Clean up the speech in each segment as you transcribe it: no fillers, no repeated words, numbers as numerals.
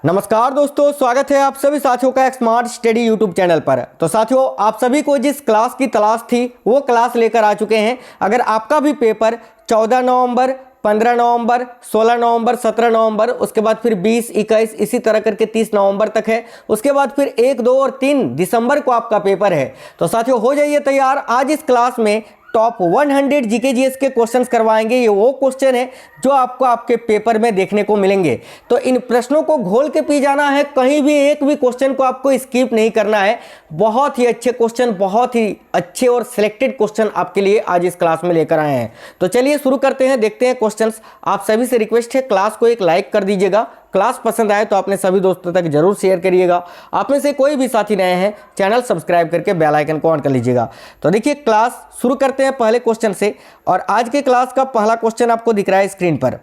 नमस्कार दोस्तों, स्वागत है आप सभी साथियों का स्मार्ट स्टडी यूट्यूब चैनल पर। तो साथियों, आप सभी को जिस क्लास की तलाश थी वो क्लास लेकर आ चुके हैं। अगर आपका भी पेपर 14 नवंबर, 15 नवंबर, 16 नवंबर, 17 नवंबर, उसके बाद फिर 20, 21 इसी तरह करके 30 नवंबर तक है। उसके बाद फिर 1, 2 और 3 दिसंबर को आपका पेपर है। तो साथियों, हो जाइए तैयार। आज इस क्लास में टॉप 100 जीके जीएस के क्वेश्चंस करवाएंगे। ये वो क्वेश्चन है जो आपको आपके पेपर में देखने को मिलेंगे। तो इन प्रश्नों को घोल के पी जाना है, कहीं भी एक भी क्वेश्चन को आपको स्किप नहीं करना है। बहुत ही अच्छे क्वेश्चन, बहुत ही अच्छे और सिलेक्टेड क्वेश्चन आपके लिए आज इस क्लास में लेकर आए हैं। तो चलिए शुरू करते हैं, देखते हैं क्वेश्चंस। आप सभी से रिक्वेस्ट है, क्लास को एक लाइक कर दीजिएगा। क्लास पसंद आए तो अपने सभी दोस्तों तक जरूर शेयर करिएगा। आप में से कोई भी साथी नए हैं, चैनल सब्सक्राइब करके बेल आइकन को ऑन कर लीजिएगा। तो देखिए, क्लास शुरू करते हैं पहले क्वेश्चन से। और आज के क्लास का पहला क्वेश्चन आपको दिख रहा है स्क्रीन पर।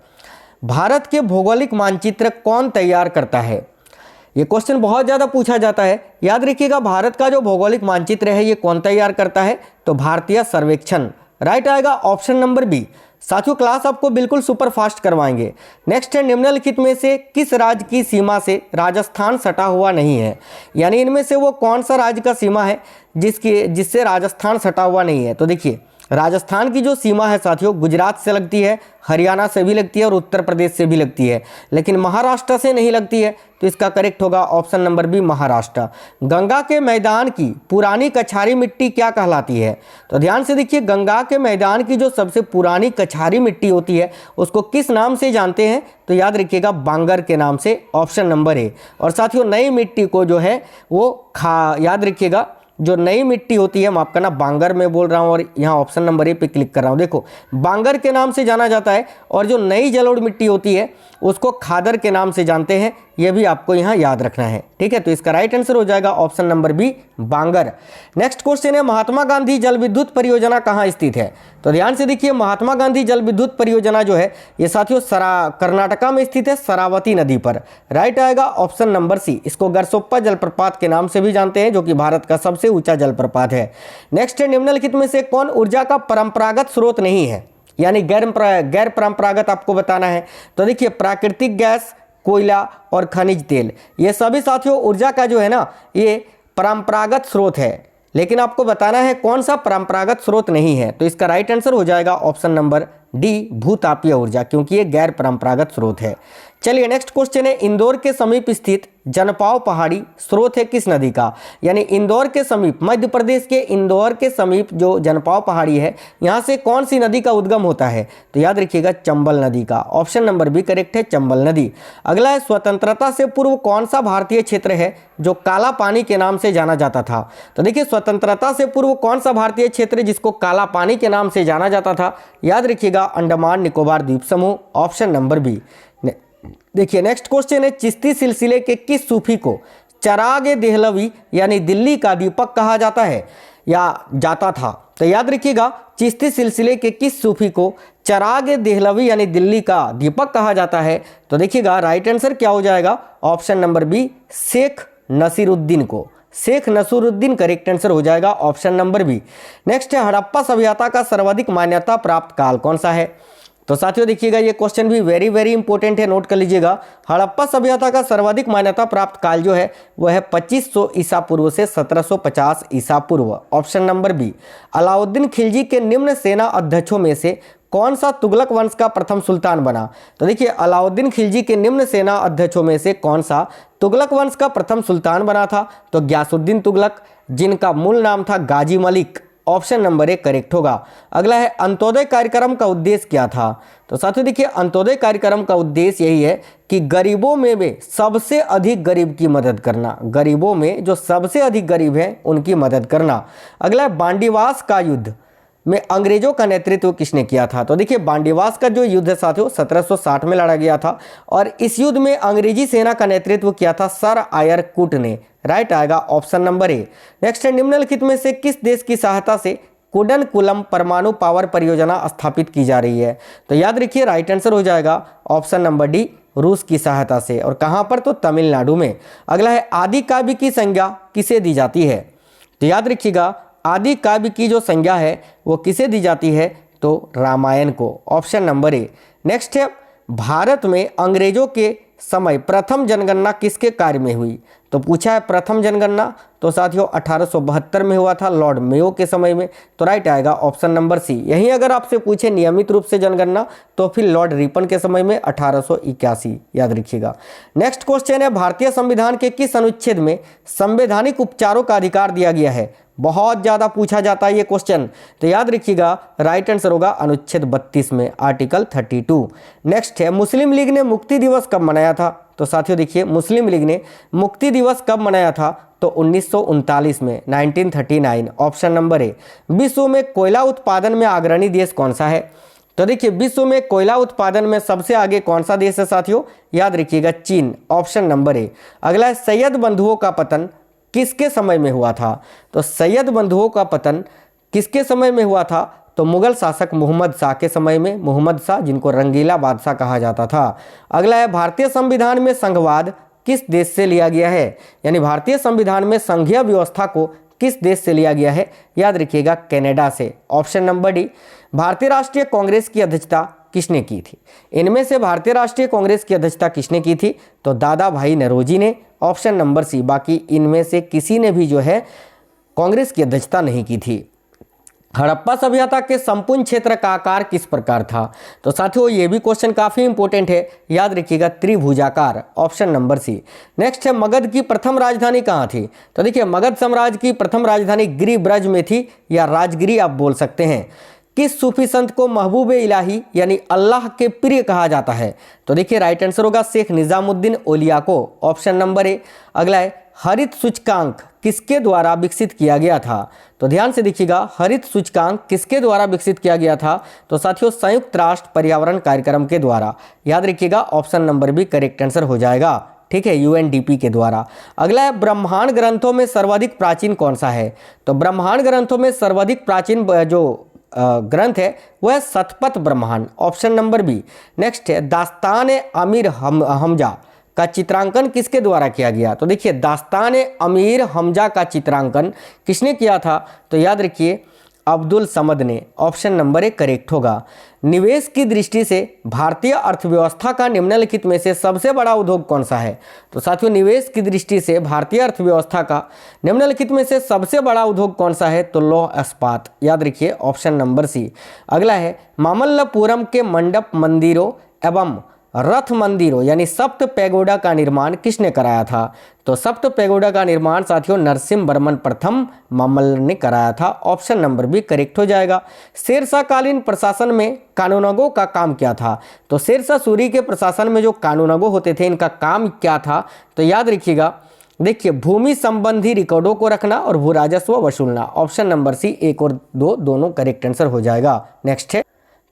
भारत के भौगोलिक मानचित्र कौन तैयार करता है? ये क्वेश्चन बहुत ज़्यादा पूछा जाता है। याद रखिएगा, भारत का जो भौगोलिक मानचित्र है ये कौन तैयार करता है? तो भारतीय सर्वेक्षण। राइट आएगा ऑप्शन नंबर बी। साथियों, क्लास आपको बिल्कुल सुपर फास्ट करवाएंगे। नेक्स्ट है, निम्नलिखित में से किस राज्य की सीमा से राजस्थान सटा हुआ नहीं है? यानी इनमें से वो कौन सा राज्य का सीमा है जिससे राजस्थान सटा हुआ नहीं है? तो देखिए, राजस्थान की जो सीमा है साथियों, गुजरात से लगती है, हरियाणा से भी लगती है और उत्तर प्रदेश से भी लगती है, लेकिन महाराष्ट्र से नहीं लगती है। तो इसका करेक्ट होगा option number B, Maharashtra. Ganga के मैदान की पुरानी कछारी मिट्टी क्या कहलाती है? तो ध्यान से देखिए, गंगा के मैदान की जो सबसे पुरानी कछारी मिट्टी होती है उसको किस नाम से जानते हैं? तो याद रखिएगा, बांगर के नाम से, ऑप्शन नंबर ए। और साथियों, नई मिट्टी को जो है वो याद रखिएगा, जो नई मिट्टी होती है, माफ करना, बांगर में बोल रहा हूँ और यहाँ ऑप्शन नंबर ए पे क्लिक कर रहा हूँ। देखो, बांगर के नाम से जाना जाता है और जो नई जलोढ़ मिट्टी होती है उसको खादर के नाम से जानते हैं। यह भी आपको यहाँ याद रखना है, ठीक है। तो इसका राइट आंसर हो जाएगा ऑप्शन नंबर बी, बांगर। नेक्स्ट क्वेश्चन है, महात्मा गांधी जल विद्युत परियोजना कहाँ स्थित है? तो ध्यान से देखिए, महात्मा गांधी जल विद्युत परियोजना जो है ये साथियों कर्नाटका में स्थित है, शरावती नदी पर। राइट आएगा ऑप्शन नंबर सी। इसको गरसोप्पा जलप्रपात के नाम से भी जानते हैं, जो कि भारत का सबसे ऊंचा जलप्रपात है। नेक्स्ट है, निम्नलिखित में से कौन ऊर्जा का परंपरागत स्रोत नहीं है? यानी गैर परंपरागत आपको बताना है। तो देखिए, प्राकृतिक गैस, कोयला और खनिज तेल, ये सभी साथियों ऊर्जा का जो है ना, ये परंपरागत स्रोत है, लेकिन आपको बताना है कौन सा परंपरागत स्रोत नहीं है। तो इसका राइट आंसर हो जाएगा ऑप्शन नंबर डी, भूतापीय ऊर्जा, क्योंकि ये गैर परंपरागत स्रोत है। चलिए, नेक्स्ट क्वेश्चन है, इंदौर के समीप स्थित जनपाव पहाड़ी स्रोत है किस नदी का? यानी इंदौर के समीप, मध्य प्रदेश के इंदौर के समीप जो जनपाव पहाड़ी है, यहाँ से कौन सी नदी का उद्गम होता है? तो याद रखिएगा, चंबल नदी का। ऑप्शन नंबर बी करेक्ट है, चंबल नदी। अगला है, स्वतंत्रता से पूर्व कौन सा भारतीय क्षेत्र है जो काला पानी के नाम से जाना जाता था? तो देखिए, स्वतंत्रता से पूर्व कौन सा भारतीय क्षेत्र जिसको काला पानी के नाम से जाना जाता था? याद रखिएगा, अंडमान निकोबार द्वीप समूह, ऑप्शन नंबर बी। देखिए, नेक्स्ट क्वेश्चन है, चिश्ती सिलसिले के किस सूफी को चरागे देहलवी यानी दिल्ली का दीपक कहा जाता है या जाता था? तो याद रखिएगा, चिश्ती सिलसिले के किस सूफी को चरागे देहलवी यानी दिल्ली का दीपक कहा जाता है? तो देखिएगा, राइट आंसर क्या हो जाएगा? Option number B, Sheikh Nasiruddin को। शेख नसीरुद्दीन करेक्ट आंसर हो जाएगा, ऑप्शन नंबर बी। नेक्स्ट है, हड़प्पा सभ्यता का सर्वाधिक मान्यता प्राप्त काल कौन सा है? तो साथियों देखिएगा, ये क्वेश्चन भी वेरी वेरी इंपॉर्टेंट है, नोट कर लीजिएगा। हड़प्पा सभ्यता का सर्वाधिक मान्यता प्राप्त काल जो है वह है 2500 ईसा पूर्व से 1750 ईसा पूर्व, option number B. Alauddin Khilji के निम्न सेना अध्यक्षों में से कौन सा तुगलक वंश का प्रथम सुल्तान बना? तो देखिए, अलाउद्दीन खिलजी के निम्न सेना अध्यक्षों में से कौन सा तुगलक वंश का प्रथम सुल्तान बना था? तो ग्यासुद्दीन तुगलक, जिनका मूल नाम था Ghazi Malik, option number A correct होगा। अगला है, अंत्योदय कार्यक्रम का उद्देश्य क्या था? तो साथियों देखिए, अंत्योदय कार्यक्रम का उद्देश्य यही है कि गरीबों में सबसे अधिक गरीब की मदद करना, गरीबों में जो सबसे अधिक गरीब हैं उनकी मदद करना। अगला है, बांडीवास का युद्ध में अंग्रेजों का नेतृत्व किसने किया था? तो देखिए, बांडीवास का जो युद्ध है साथियों 1760 में लड़ा गया था और इस युद्ध में अंग्रेजी सेना का नेतृत्व किया था सर आयर कूट ने। राइट आएगा ऑप्शन नंबर ए। नेक्स्ट है, निम्नलिखित में से किस देश की सहायता से कुडनकुलम परमाणु पावर परियोजना स्थापित की जा रही है? तो याद रखिए, राइट आंसर हो जाएगा ऑप्शन नंबर डी, रूस की सहायता से। और कहाँ पर? तो तमिलनाडु में। अगला है, आदि काव्य की संज्ञा किसे दी जाती है? तो याद रखिएगा, आदि काव्य की जो संज्ञा है वो किसे दी जाती है? तो रामायण को, ऑप्शन नंबर ए। नेक्स्ट है, भारत में अंग्रेजों के समय प्रथम जनगणना किसके कार्य में हुई? तो पूछा है प्रथम जनगणना, तो साथियों 1872 में हुआ था लॉर्ड मेयो के समय में। तो राइट आएगा ऑप्शन नंबर सी। यहीं अगर आपसे पूछे नियमित रूप से जनगणना तो फिर लॉर्ड रिपन के समय में 1881, याद रखिएगा। नेक्स्ट क्वेश्चन है भारतीय संविधान के किस अनुच्छेद में संवैधानिक उपचारों का अधिकार दिया गया है? बहुत ज़्यादा पूछा जाता है ये क्वेश्चन, तो याद रखिएगा राइट आंसर होगा अनुच्छेद 32 में, आर्टिकल 32। नेक्स्ट है मुस्लिम लीग ने मुक्ति दिवस कब मनाया था? तो साथियों देखिए मुस्लिम लीग ने मुक्ति दिवस कब मनाया था? तो 1939 में, 1939, ऑप्शन नंबर ए। विश्व में कोयला उत्पादन में अग्रणी देश कौन सा है? तो देखिए विश्व में कोयला उत्पादन में सबसे आगे कौन सा देश है साथियों? याद रखिएगा चीन, ऑप्शन नंबर ए। अगला है सैयद बंधुओं का पतन किसके समय में हुआ था? तो सैयद बंधुओं का पतन किसके समय में हुआ था? तो मुगल शासक मोहम्मद शाह के समय में, मोहम्मद शाह जिनको रंगीला बादशाह कहा जाता था। अगला है भारतीय संविधान में संघवाद किस देश से लिया गया है? यानी भारतीय संविधान में संघीय व्यवस्था को किस देश से लिया गया है? याद रखिएगा कनाडा से, ऑप्शन नंबर डी। भारतीय राष्ट्रीय कांग्रेस की अध्यक्षता किसने की थी? इनमें से भारतीय राष्ट्रीय कांग्रेस की अध्यक्षता किसने की थी? तो दादा भाई नौरोजी ने, ऑप्शन नंबर सी। बाकी इनमें से किसी ने भी जो है कांग्रेस की अध्यक्षता नहीं की थी। हड़प्पा सभ्यता के संपूर्ण क्षेत्र का आकार किस प्रकार था? तो साथियों ये भी क्वेश्चन काफी इंपॉर्टेंट है, याद रखिएगा त्रिभुजाकार, ऑप्शन नंबर सी। नेक्स्ट है मगध की प्रथम राजधानी कहाँ थी? तो देखिए मगध साम्राज्य की प्रथम राजधानी गिरिब्रज में थी, या राजगिरी आप बोल सकते हैं। किस सूफी संत को महबूब इलाही यानी अल्लाह के प्रिय कहा जाता है? तो देखिए राइट आंसर होगा शेख निजामुद्दीन औलिया को, ऑप्शन नंबर ए। अगला है हरित सूचकांक किसके द्वारा विकसित किया गया था? तो ध्यान से देखिएगा हरित सूचकांक किसके द्वारा विकसित किया गया था? तो साथियों संयुक्त राष्ट्र पर्यावरण कार्यक्रम के द्वारा, याद रखिएगा option number B correct answer हो जाएगा, ठीक है, यूएनडीपी के द्वारा। अगला है ब्रह्मांड ग्रंथों में सर्वाधिक प्राचीन कौन सा है? तो ब्रह्मांड ग्रंथों में सर्वाधिक प्राचीन जो ग्रंथ है वह शतपथ ब्रह्मांड, ऑप्शन नंबर बी। नेक्स्ट है दास्तान अमीर हमजा का चित्रांकन किसके द्वारा किया गया? तो देखिए दास्तान अमीर हमजा का चित्रांकन किसने किया था? तो याद रखिए अब्दुल समद ने, ऑप्शन नंबर ए करेक्ट होगा। निवेश की दृष्टि से भारतीय अर्थव्यवस्था का निम्नलिखित में से सबसे बड़ा उद्योग कौन सा है? तो साथियों निवेश की दृष्टि से भारतीय अर्थव्यवस्था का निम्नलिखित में से सबसे बड़ा उद्योग कौन सा है? तो लौह इस्पात, याद रखिए ऑप्शन नंबर सी। अगला है मामल्लपुरम के मंडप मंदिरों एवं रथ मंदिरों यानी सप्त पैगोडा का निर्माण किसने कराया था? तो सप्त पैगोडा का निर्माण साथियों नरसिम्हा वर्मन प्रथम मामल्ल ने कराया था, ऑप्शन नंबर बी करेक्ट हो जाएगा। शेरशाहकालीन प्रशासन में कानूनगो का काम क्या था? तो शेरशाह सूरी के प्रशासन में जो कानूनगो होते थे इनका काम क्या था? तो याद रखिएगा देखिए भूमि संबंधी रिकॉर्डों को रखना और भू राजस्व वसूलना, ऑप्शन नंबर सी 1 और 2 दोनों करेक्ट आंसर हो जाएगा। नेक्स्ट है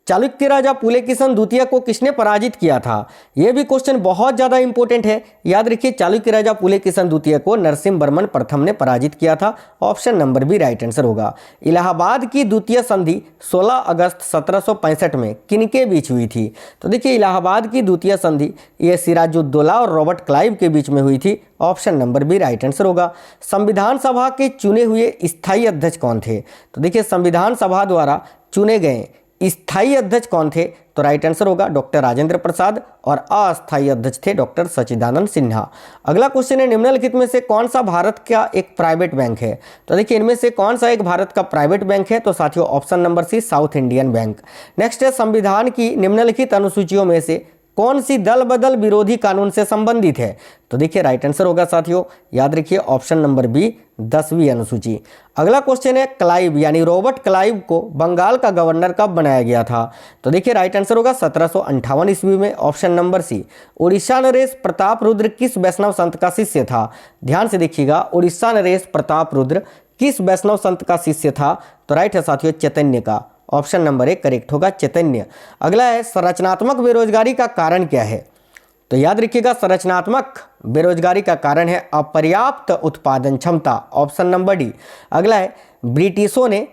चालुक्य राजा पुलकेशिन द्वितीय को किसने पराजित किया था? यह भी क्वेश्चन बहुत ज्यादा इंपॉर्टेंट है, याद रखिए चालुक्य राजा पुलकेशिन द्वितीय को नरसिम्हा वर्मन प्रथम ने पराजित किया था, option number B right answer होगा। इलाहाबाद की द्वितीय संधि 16 अगस्त 1765 में किनके बीच हुई थी? तो देखिए इलाहाबाद की द्वितीय संधि ये सिराजुद्दौला और रॉबर्ट क्लाइव के बीच में हुई थी, option number B right answer होगा। संविधान सभा के चुने हुए स्थायी अध्यक्ष कौन थे? तो देखिए संविधान सभा द्वारा चुने गए स्थायी अध्यक्ष कौन थे? तो राइट आंसर होगा डॉक्टर राजेंद्र प्रसाद, और अस्थायी अध्यक्ष थे डॉक्टर सच्चिदानंद सिन्हा। अगला क्वेश्चन है निम्नलिखित में से कौन सा भारत का एक प्राइवेट बैंक है? तो देखिए इनमें से कौन सा एक भारत का प्राइवेट बैंक है? तो साथियों option number C South Indian Bank. Next है संविधान की निम्नलिखित अनुसूचियों में से कौन सी दल बदल विरोधी कानून से संबंधित है? तो देखिए राइट आंसर होगा साथियों, याद रखिए ऑप्शन नंबर बी 10वीं अनुसूची। अगला क्वेश्चन है क्लाइव यानी रॉबर्ट क्लाइव को बंगाल का गवर्नर कब बनाया गया था? तो देखिए राइट आंसर होगा 1758 ईस्वी में, ऑप्शन नंबर सी। उड़ीसा नरेश प्रताप रुद्र किस वैष्णव संत का शिष्य था? ध्यान से देखिएगा उड़ीसा नरेश प्रताप रुद्र किस वैष्णव संत का शिष्य था? तो राइट है साथियों चैतन्य का, ऑप्शन नंबर ए करेक्ट होगा चैतन्य। अगला है संरचनात्मक बेरोजगारी का कारण क्या है? तो याद रखिएगा संरचनात्मक बेरोजगारी का कारण है अपर्याप्त उत्पादन क्षमता, ऑप्शन नंबर डी। अगला है ब्रिटिशों ने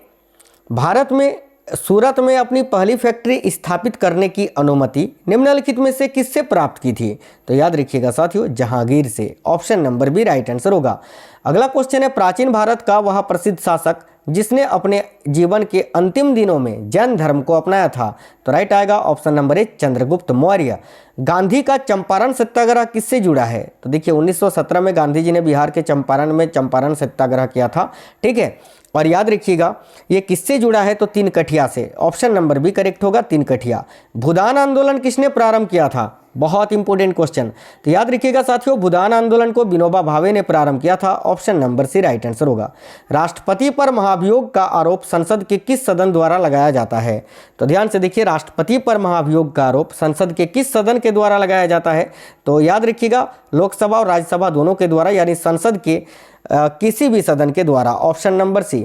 भारत में सूरत में अपनी पहली फैक्ट्री स्थापित करने की अनुमति निम्नलिखित में से किससे प्राप्त की थी? तो याद रखिएगा साथियों जहांगीर से, option number B right answer होगा। अगला क्वेश्चन है प्राचीन भारत का वह प्रसिद्ध शासक जिसने अपने जीवन के अंतिम दिनों में जैन धर्म को अपनाया था? तो राइट आएगा ऑप्शन नंबर ए चंद्रगुप्त मौर्य। गांधी का चंपारण सत्याग्रह किससे जुड़ा है? तो देखिए 1917 में गांधी जी ने बिहार के चंपारण में चंपारण सत्याग्रह किया था, ठीक है। और याद रखिएगा ये किससे जुड़ा है? तो तीन कठिया से। ऑप्शन नंबर बी करेक्ट होगा, तीन कठिया। भूदान आंदोलन किसने प्रारंभ किया था? बहुत इंपॉर्टेंट क्वेश्चन। तो याद रखिएगा साथियों, भूदान आंदोलन को विनोबा भावे ने प्रारंभ किया था। Option number C right answer होगा। राष्ट्रपति पर महाभियोग का आरोप संसद के किस सदन द्वारा लगाया जाता है? तो ध्यान से देखिए, राष्ट्रपति पर महाभियोग का आरोप संसद के किस सदन के द्वारा लगाया जाता है? तो याद रखिएगा लोकसभा और राज्यसभा दोनों के द्वारा, यानी संसद के किसी भी सदन के द्वारा। Option number C.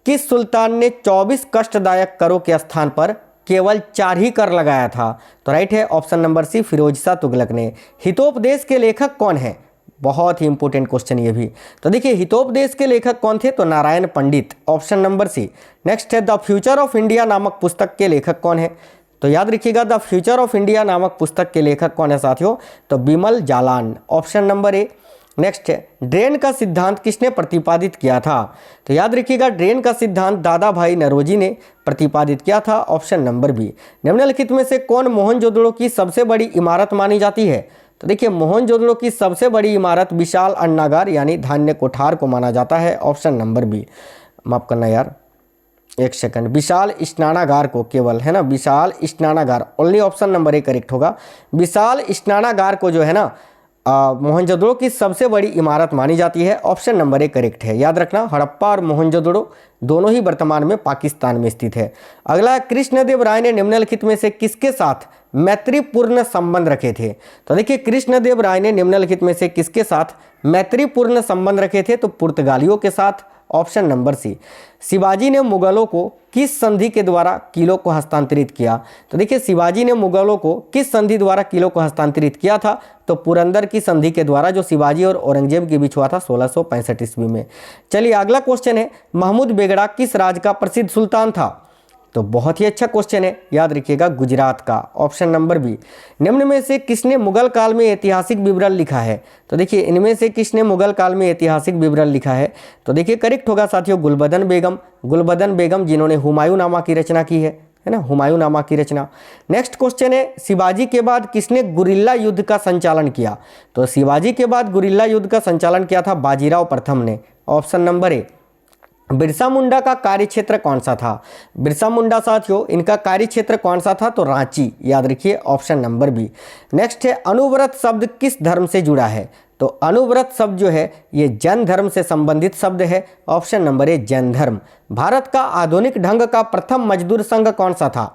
किस सुल्तान ने 24 कष्टदायक करों के स्थान पर केवल 4 ही कर लगाया था? तो राइट है option number C Firoz Shah Tughlaq ने। हितोपदेश के लेखक कौन है? बहुत ही इंपॉर्टेंट क्वेश्चन ये भी। तो देखिए हितोपदेश के लेखक कौन थे? तो Narayan Pandit. Option number C. Next है द फ्यूचर ऑफ इंडिया नामक पुस्तक के लेखक कौन है? तो याद रखिएगा द फ्यूचर ऑफ इंडिया नामक पुस्तक के लेखक कौन है साथियों? तो बिमल जालान। ऑप्शन नंबर ए। नेक्स्ट है ड्रेन का सिद्धांत किसने प्रतिपादित किया था? तो याद रखिएगा ड्रेन का सिद्धांत दादा भाई नौरोजी ने प्रतिपादित किया था। Option number B. निम्नलिखित में से कौन मोहनजोदड़ो की सबसे बड़ी इमारत मानी जाती है? तो देखिए मोहनजोदड़ो की सबसे बड़ी इमारत विशाल अन्नागार यानी धान्य कोठार को माना जाता है। Option number B. माफ करना यार, एक सेकंड, विशाल स्नानागार को केवल, है ना, विशाल स्नानागार, only option number A correct होगा। विशाल स्नानागार को जो है ना मोहनजोदड़ो की सबसे बड़ी इमारत मानी जाती है। ऑप्शन नंबर ए करेक्ट है। याद रखना हड़प्पा और मोहनजोदड़ो दोनों ही वर्तमान में पाकिस्तान में स्थित है। अगला, कृष्णदेव राय ने निम्नलिखित में से किसके साथ मैत्रीपूर्ण संबंध रखे थे? तो देखिए कृष्णदेव राय ने निम्नलिखित में से किसके साथ मैत्रीपूर्ण संबंध रखे थे? तो पुर्तगालियों के साथ। ऑप्शन नंबर सी। शिवाजी ने मुगलों को किस संधि के द्वारा किलों को हस्तांतरित किया? तो देखिए शिवाजी ने मुगलों को किस संधि द्वारा किलों को हस्तांतरित किया था? तो पुरंदर की संधि के द्वारा, जो शिवाजी और औरंगजेब के बीच हुआ था 1665 ईस्वी में। चलिए अगला क्वेश्चन है, महमूद बेगड़ा किस राज्य का प्रसिद्ध सुल्तान था? तो बहुत ही अच्छा क्वेश्चन है, याद रखिएगा गुजरात का। Option number B. निम्न में से किसने मुगल काल में ऐतिहासिक विवरण लिखा है? तो देखिए इनमें से किसने मुगल काल में ऐतिहासिक विवरण लिखा है? तो देखिए करेक्ट होगा साथियों गुलबदन बेगम। गुलबदन बेगम जिन्होंने हुमायूंनामा की रचना की है ना, हुमायूंनामा की रचना। नेक्स्ट क्वेश्चन है, शिवाजी के बाद किसने गुरिल्ला युद्ध का संचालन किया? तो शिवाजी के बाद गुरिल्ला युद्ध का संचालन किया था बाजीराव प्रथम ने। Option number A. Birsa Munda का कार्यक्षेत्र कौन सा था? बिरसा मुंडा साथियों इनका कार्यक्षेत्र कौन सा था? तो रांची। याद रखिए ऑप्शन नंबर बी। नेक्स्ट है, अनुव्रत शब्द किस धर्म से जुड़ा है? तो अनुव्रत शब्द जो है ये जैन धर्म से संबंधित शब्द है। ऑप्शन नंबर ए जैन धर्म। भारत का आधुनिक ढंग का प्रथम मजदूर संघ कौन सा था?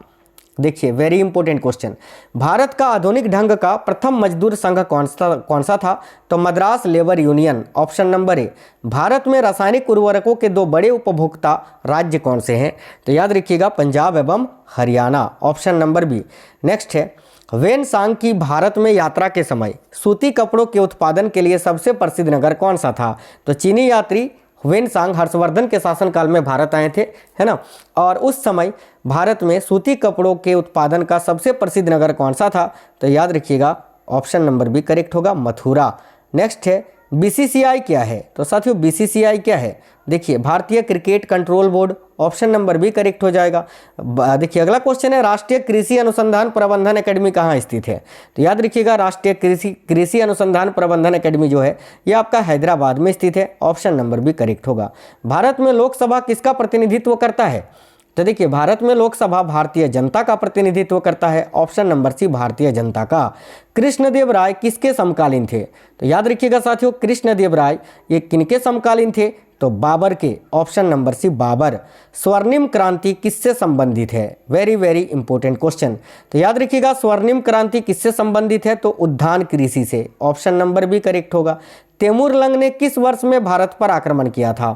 देखिए वेरी इंपॉर्टेंट क्वेश्चन। भारत का आधुनिक ढंग का प्रथम मजदूर संघ कौन सा था? तो Madras labour union. Option number ए। भारत में रासायनिक उर्वरकों के 2 बड़े उपभोक्ता राज्य कौन से हैं? तो याद रखिएगा पंजाब एवं Haryana. Option number B. Next है, वेन सांग की भारत में यात्रा के समय सूती कपड़ों के उत्पादन के लिए सबसे प्रसिद्ध नगर कौन सा था? तो चीनी यात्री वेन सांग हर्षवर्धन के शासनकाल में भारत आए थे, है ना, और उस समय भारत में सूती कपड़ों के उत्पादन का सबसे प्रसिद्ध नगर कौन सा था? तो याद रखिएगा ऑप्शन नंबर बी करेक्ट होगा मथुरा। नेक्स्ट है, बीसीसीआई क्या है? तो साथियों बीसीसीआई क्या है? देखिए भारतीय cricket control board. Option number B correct हो जाएगा। देखिए अगला क्वेश्चन है, राष्ट्रीय कृषि अनुसंधान प्रबंधन एकेडमी कहाँ स्थित है? तो याद रखिएगा राष्ट्रीय कृषि अनुसंधान प्रबंधन एकेडमी जो है ये आपका हैदराबाद में स्थित है। ऑप्शन नंबर बी करेक्ट होगा। भारत में लोकसभा किसका प्रतिनिधित्व करता है? तो देखिए भारत में लोकसभा भारतीय जनता का प्रतिनिधित्व करता है। ऑप्शन नंबर सी भारतीय जनता का। कृष्णदेव राय किसके समकालीन थे? तो याद रखिएगा साथियों कृष्णदेव राय ये किनके समकालीन थे? तो बाबर के। Option number C Babur. स्वर्णिम क्रांति किससे संबंधित है? Very very important question. तो याद रखिएगा स्वर्णिम क्रांति किससे संबंधित है? तो उद्यान कृषि से। ऑप्शन नंबर बी करेक्ट होगा। तैमूरलंग ने किस वर्ष में भारत पर आक्रमण किया था?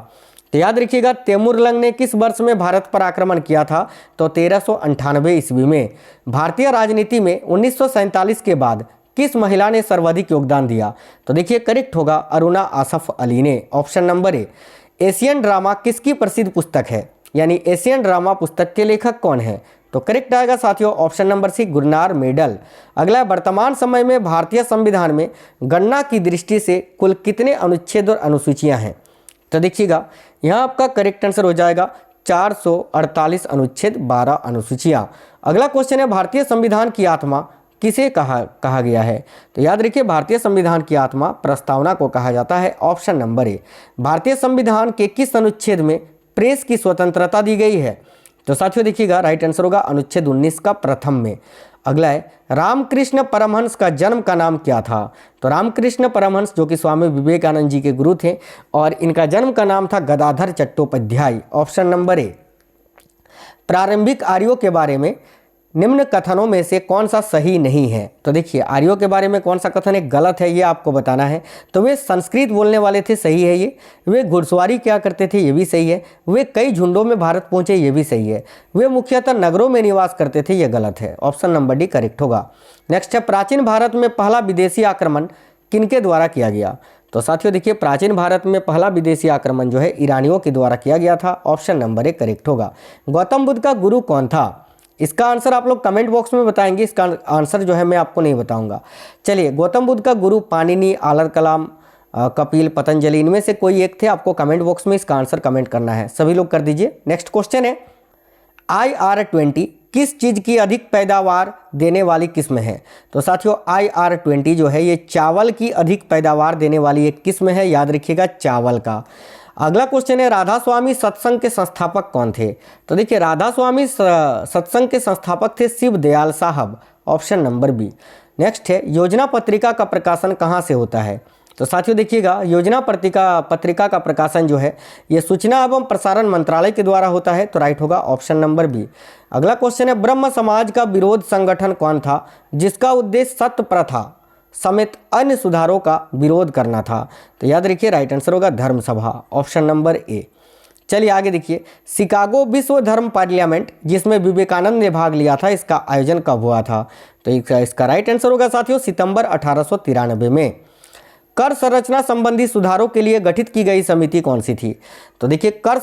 तो याद रखिएगा तैमूरलंग ने किस वर्ष में भारत पर आक्रमण किया था? तो 1398 ईस्वी में। भारतीय राजनीति में 1947 के बाद किस महिला ने सर्वाधिक योगदान दिया? तो देखिए करेक्ट होगा अरुणा आसफ अली ने। ऑप्शन नंबर ए। एशियन ड्रामा किसकी प्रसिद्ध पुस्तक है? यानी एशियन ड्रामा पुस्तक के लेखक कौन है? तो करेक्ट आएगा साथियों ऑप्शन नंबर सी गुरनार मेडल। अगला, वर्तमान समय में भारतीय संविधान में गणना की दृष्टि से कुल कितने अनुच्छेद और अनुसूचियां हैं? तो देखिएगा यहाँ आपका करेक्ट आंसर हो जाएगा 448 अनुच्छेद 12 अनुसूचियाँ। अगला क्वेश्चन है, भारतीय संविधान की आत्मा किसे कहा गया है? तो याद रखिए, भारतीय संविधान की आत्मा प्रस्तावना को कहा जाता है। ऑप्शन नंबर ए। भारतीय संविधान के किस अनुच्छेद में प्रेस की स्वतंत्रता दी गई है? तो साथियों देखिएगा, राइट आंसर होगा अनुच्छेद 19 का प्रथम में। अगला है, रामकृष्ण परमहंस का जन्म का नाम क्या था? तो रामकृष्ण परमहंस जो कि स्वामी विवेकानंद जी के गुरु थे और इनका जन्म का नाम था गदाधर चट्टोपाध्याय। ऑप्शन नंबर ए। प्रारंभिक आर्यों के बारे में निम्न कथनों में से कौन सा सही नहीं है? तो देखिए, आर्यों के बारे में कौन सा कथन एक गलत है, ये आपको बताना है। तो वे संस्कृत बोलने वाले थे, सही है ये। वे घुड़सवारी क्या करते थे, ये भी सही है। वे कई झुंडों में भारत पहुंचे, ये भी सही है। वे मुख्यतः नगरों में निवास करते थे, ये गलत है। ऑप्शन नंबर डी करेक्ट होगा। नेक्स्ट है, प्राचीन भारत में पहला विदेशी आक्रमण किनके द्वारा किया गया? तो साथियों देखिए, प्राचीन भारत में पहला विदेशी आक्रमण जो है ईरानियों के द्वारा किया गया था। ऑप्शन नंबर ए करेक्ट होगा। गौतम बुद्ध का गुरु कौन था? इसका आंसर आप लोग कमेंट बॉक्स में बताएंगे, इसका आंसर जो है मैं आपको नहीं बताऊंगा। चलिए, गौतम बुद्ध का गुरु पाणिनि, आलर कलाम, कपिल, पतंजलि, इनमें से कोई एक थे। आपको कमेंट बॉक्स में इसका आंसर कमेंट करना है, सभी लोग कर दीजिए। नेक्स्ट क्वेश्चन है, IR-20 किस चीज़ की अधिक पैदावार देने वाली किस्म है? तो साथियों, IR-20 जो है ये चावल की अधिक पैदावार देने वाली एक किस्म है, याद रखिएगा, चावल का। अगला क्वेश्चन है, राधा स्वामी सत्संग के संस्थापक कौन थे? तो देखिए, राधा स्वामी सत्संग के संस्थापक थे शिव दयाल साहब। Option number B. नेक्स्ट है, योजना पत्रिका का प्रकाशन कहाँ से होता है? तो साथियों देखिएगा, योजना पत्रिका का प्रकाशन जो है ये सूचना एवं प्रसारण मंत्रालय के द्वारा होता है। तो राइट होगा ऑप्शन नंबर बी। अगला क्वेश्चन है, ब्रह्म समाज का विरोध संगठन कौन था जिसका उद्देश्य सत्य प्रथा समेत अन्य सुधारों का विरोध करना था? तो याद रखिए, राइट आंसर होगा धर्म सभा। ऑप्शन नंबर ए। चलिए आगे देखिए, शिकागो विश्व धर्म पार्लियामेंट जिसमें विवेकानंद ने भाग लिया था, इसका आयोजन कब हुआ था? तो इसका राइट आंसर होगा साथियों सितंबर 1893 में। कर संरचना संबंधी सुधारों के लिए गठित की गई समिति कौन सी थी? तो देखिए, कर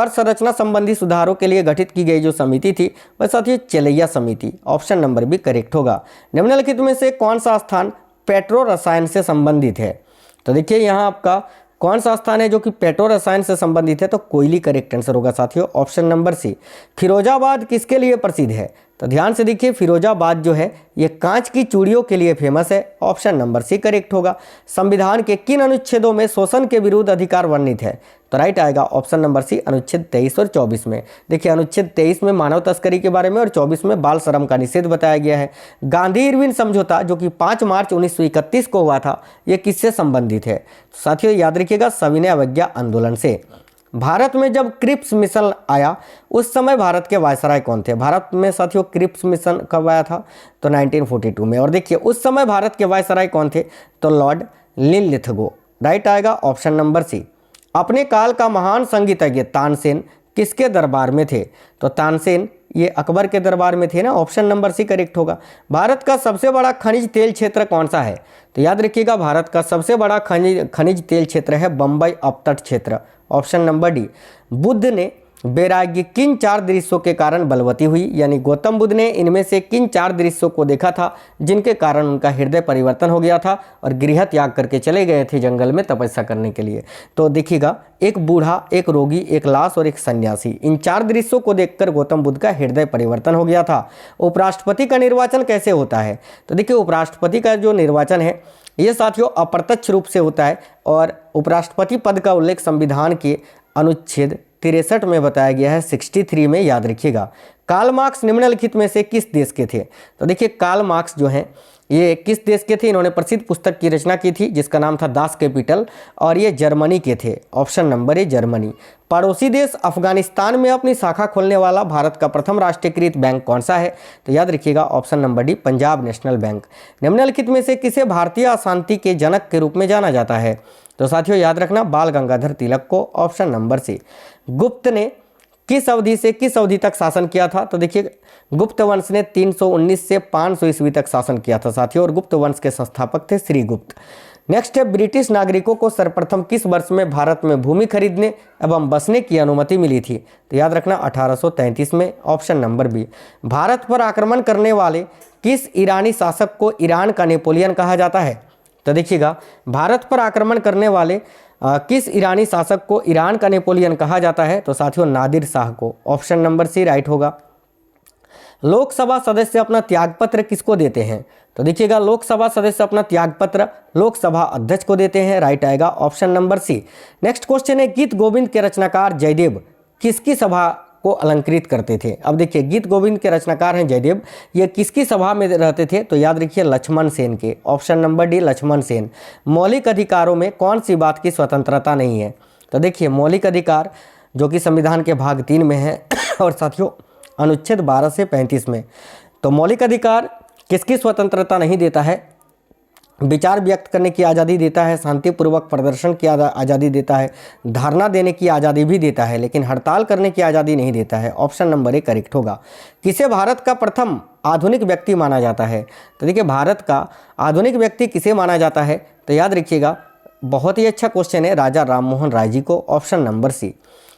संरचना संबंधी सुधारों के लिए गठित की गई जो समिति थी वह साथियों चेलैया समिति। ऑप्शन नंबर बी करेक्ट होगा। निम्नलिखित में से कौन सा स्थान पेट्रो रसायन से संबंधित है? तो देखिए, यहाँ आपका कौन सा स्थान है जो कि पेट्रो रसायन से संबंधित है? तो कोयली करेक्ट आंसर होगा साथियों। ऑप्शन नंबर सी। फिरोजाबाद किसके लिए प्रसिद्ध है? तो ध्यान से देखिए, फिरोजाबाद जो है ये कांच की चूड़ियों के लिए फेमस है। ऑप्शन नंबर सी करेक्ट होगा। संविधान के किन अनुच्छेदों में शोषण के विरुद्ध अधिकार वर्णित है? तो राइट आएगा ऑप्शन नंबर सी, अनुच्छेद 23 और 24 में। देखिए, अनुच्छेद 23 में मानव तस्करी के बारे में और 24 में बाल श्रम का निषेध बताया गया है। गांधी इरविन समझौता जो कि 5 मार्च 1931 को हुआ था, ये किससे संबंधित है? तो साथियों याद रखिएगा, सविनय अवज्ञा आंदोलन से। भारत में जब क्रिप्स मिशन आया उस समय भारत के वायसराय कौन थे? भारत में साथियों क्रिप्स मिशन कब आया था? तो 1942 में। और देखिए, उस समय भारत के वायसराय कौन थे? तो लॉर्ड लिनलिथगो। राइट आएगा ऑप्शन नंबर सी। अपने काल का महान संगीतज्ञ तानसेन किसके दरबार में थे? तो तानसेन ये अकबर के दरबार में थे ना। ऑप्शन नंबर सी करेक्ट होगा। भारत का सबसे बड़ा खनिज तेल क्षेत्र कौन सा है? तो याद रखिएगा, भारत का सबसे बड़ा खनिज तेल क्षेत्र है बम्बई अपतट क्षेत्र। Option number D. बुद्ध ने वैराग्य किन 4 दृश्यों के कारण बलवती हुई? यानी गौतम बुद्ध ने इनमें से किन 4 दृश्यों को देखा था जिनके कारण उनका हृदय परिवर्तन हो गया था और गृह त्याग करके चले गए थे जंगल में तपस्या करने के लिए? तो देखिएगा, एक बूढ़ा, एक रोगी, एक लाश और एक सन्यासी, इन 4 दृश्यों को देखकर गौतम बुद्ध का हृदय परिवर्तन हो गया था। उपराष्ट्रपति का निर्वाचन कैसे होता है? तो देखिए, उपराष्ट्रपति का जो निर्वाचन है ये साथियों अप्रत्यक्ष रूप से होता है और उपराष्ट्रपति पद का उल्लेख संविधान के अनुच्छेद 63 में बताया गया है, 63 में, याद रखिएगा। कार्ल मार्क्स निम्नलिखित में से किस देश के थे? तो देखिए, कार्ल मार्क्स जो हैं ये किस देश के थे? इन्होंने प्रसिद्ध पुस्तक की रचना की थी जिसका नाम था दास कैपिटल, और ये जर्मनी के थे। Option number A Germany. पड़ोसी देश अफगानिस्तान में अपनी शाखा खोलने वाला भारत का प्रथम राष्ट्रीयकृत बैंक कौन सा है? तो याद रखिएगा option number D, Punjab national bank. निम्नलिखित में से किसे भारतीय अशांति के जनक के रूप में जाना जाता है? तो साथियों याद रखना, बाल गंगाधर तिलक को। Option number C. गुप्त ने किस अवधि से किस अवधि तक शासन किया था? तो देखिए, गुप्त वंश ने 319 से 500 ईस्वी तक शासन किया था साथियों, और गुप्त वंश के संस्थापक थे श्रीगुप्त। नेक्स्ट है, ब्रिटिश नागरिकों को सर्वप्रथम किस वर्ष में भारत में भूमि खरीदने एवं बसने की अनुमति मिली थी? तो याद रखना 1833 में। Option number B. भारत पर आक्रमण करने वाले किस ईरानी शासक को ईरान का नेपोलियन कहा जाता है? तो देखिएगा, भारत पर आक्रमण करने वाले किस ईरानी शासक को ईरान का नेपोलियन कहा जाता है? तो साथियों नादिर शाह को। ऑप्शन नंबर सी राइट होगा। लोकसभा सदस्य अपना त्यागपत्र किसको देते हैं? तो देखिएगा लोकसभा सदस्य अपना त्यागपत्र लोकसभा अध्यक्ष को देते हैं, राइट आएगा option number C. Next question है, गीत गोविंद के रचनाकार जयदेव किसकी सभा को अलंकृत करते थे? अब देखिए गीत गोविंद के रचनाकार हैं जयदेव, ये किसकी सभा में रहते थे? तो याद रखिए लक्ष्मण सेन के। Option number D Lakshman Sen. मौलिक अधिकारों में कौन सी बात की स्वतंत्रता नहीं है? तो देखिए मौलिक अधिकार जो कि संविधान के भाग 3 में है और साथियों अनुच्छेद 12 से 35 में। तो मौलिक अधिकार किसकी स्वतंत्रता नहीं देता है? विचार व्यक्त करने की आज़ादी देता है, शांतिपूर्वक प्रदर्शन की आज़ादी देता है, धरना देने की आज़ादी भी देता है, लेकिन हड़ताल करने की आज़ादी नहीं देता है। ऑप्शन नंबर ए करेक्ट होगा। किसे भारत का प्रथम आधुनिक व्यक्ति माना जाता है? तो देखिए भारत का आधुनिक व्यक्ति किसे माना जाता है? तो याद रखिएगा बहुत ही अच्छा क्वेश्चन है, राजा राममोहन राय जी को। Option number C.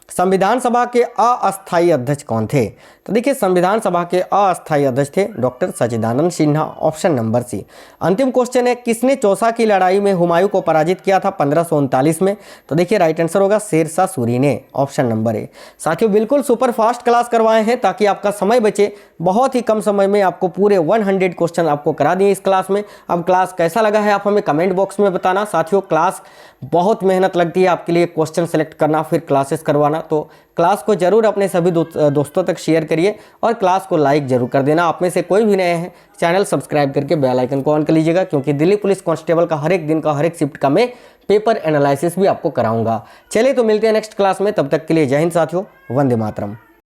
संविधान सभा के अस्थायी अध्यक्ष कौन थे? तो देखिए संविधान सभा के अस्थायी अध्यक्ष थे doctor Sachchidanand Sinha. Option number C. अंतिम क्वेश्चन है, किसने चौसा की लड़ाई में हुमायूं को पराजित किया था 1539 में? तो देखिए राइट आंसर होगा शेरशाह सूरी ने। ऑप्शन नंबर ए। साथियों बिल्कुल सुपर फास्ट क्लास करवाए हैं ताकि आपका समय बचे। बहुत ही कम समय में आपको पूरे 100 क्वेश्चन आपको करा दिए इस क्लास में। अब क्लास कैसा लगा है आप हमें कमेंट बॉक्स में बताना। साथियों क्लास बहुत मेहनत लगती है आपके लिए, क्वेश्चन सेलेक्ट करना फिर क्लासेस करवाना, तो क्लास को जरूर अपने सभी दोस्तों तक शेयर करिए और क्लास को लाइक जरूर कर देना। आप में से कोई भी नए हैं चैनल सब्सक्राइब करके बेल आइकन को ऑन कर लीजिएगा, क्योंकि दिल्ली पुलिस कांस्टेबल का हर एक दिन का हर एक शिफ्ट का मैं पेपर एनालिसिस भी आपको कराऊंगा। चलिए तो मिलते हैं नेक्स्ट क्लास में, तब तक के लिए जय हिंद साथियों, वंदे मातरम।